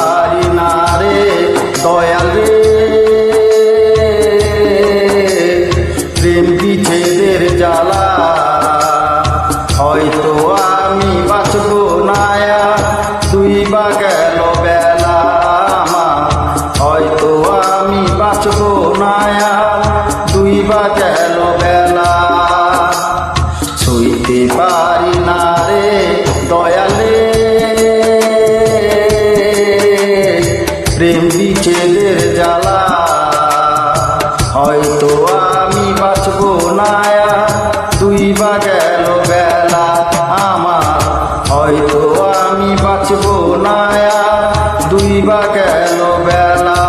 পারি না রে দয়াল রে, প্রেম বিচ্ছেদের জ্বালা হয়তো আমি বাঁচব না, দুই বা গেল বেলা আমার, হয়তো আমি বাঁচব না, দুই বা গেল বেলা। সইতে পারি না রে দয়াল রে, প্রেম বিচ্ছেদের জ্বালা হয়তো আমি বাঁচব না, দুই বা গেল বেলা আমার, হয়তো আমি বাঁচব না, দুই বা গেল বেলা।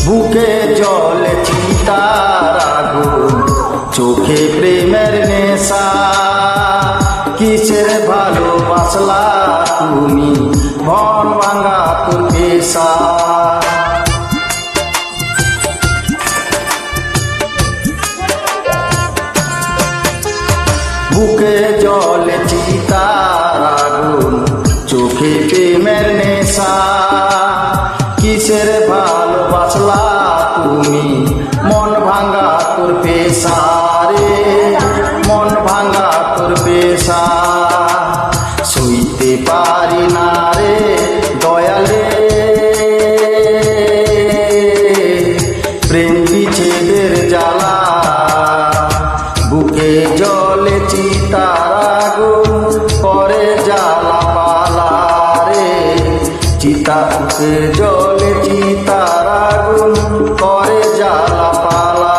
বুকে জলে চিতার আগুন, চোখে প্রেমের নেশা, কিসের ভালোবাসলা তুমি মন ভাঙা তোর পেশা। বুকে জলে চিতার আগুন, চোখে প্রেমের নেশা, কিসের ভালোবাসলা তুমি মন ভাঙা তোর পেশা রে, মন ভাঙা তোর পেশা। সইতে পারি না রে দয়াল রে, প্রেম বিচ্ছেদের জ্বালা, বুকে জলে চিতার আগুন করে জ্বালা পালা রে, চিতাতে জলে চিতার আগুন করে জ্বালা পালা।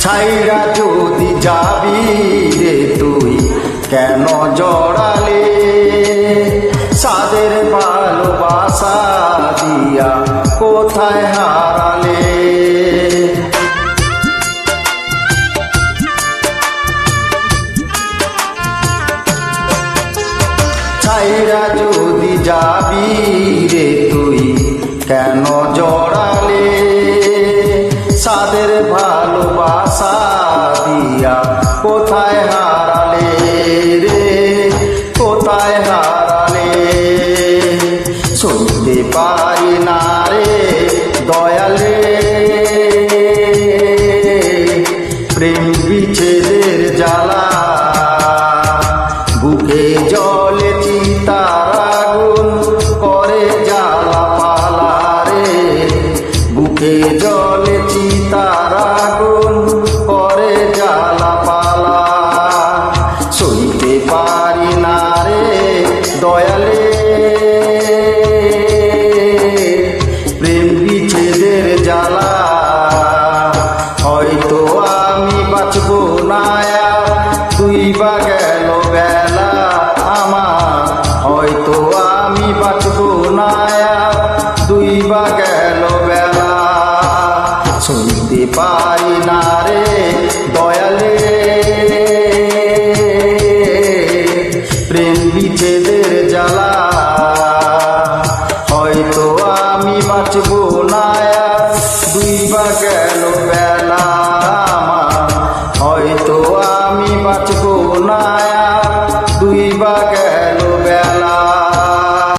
ছাইরা যদি যাবি রে তুই কেন জড়ালে, সাদের ভালোবাসা দিয়া কোথায় হারালে। ছাইরা যদি যাবি রে তুই কেন জড়ালে, সাদের ভালোবাসা দিয়া কোথায় হারালে রে, কোথায় হারালে। সইতে পারি না রে দয়াল রে, প্রেম বিচ্ছেদের জ্বালা, বুকে জলে চিতার আগুন করে জ্বালা পালা রে, বুকে জলে চিতার আগুন করে জ্বালা পালা। সইতে পারি না রে দয়াল রে, প্রেম বিচ্ছেদের জ্বালা হয়তো আমি বাঁচব না, দুই বা গেল বেলা আমার, হয়তো আমি বাঁচব না, দুই বা গেল বেলা। সইতে পারি না রে দয়াল রে, প্রেম বিচ্ছেদের জ্বালা হয়তো আমি বাঁচব না, দুই বা গেল বেলা আমার, হয়তো আমি বাঁচব না, দুই বা গেল বেলা।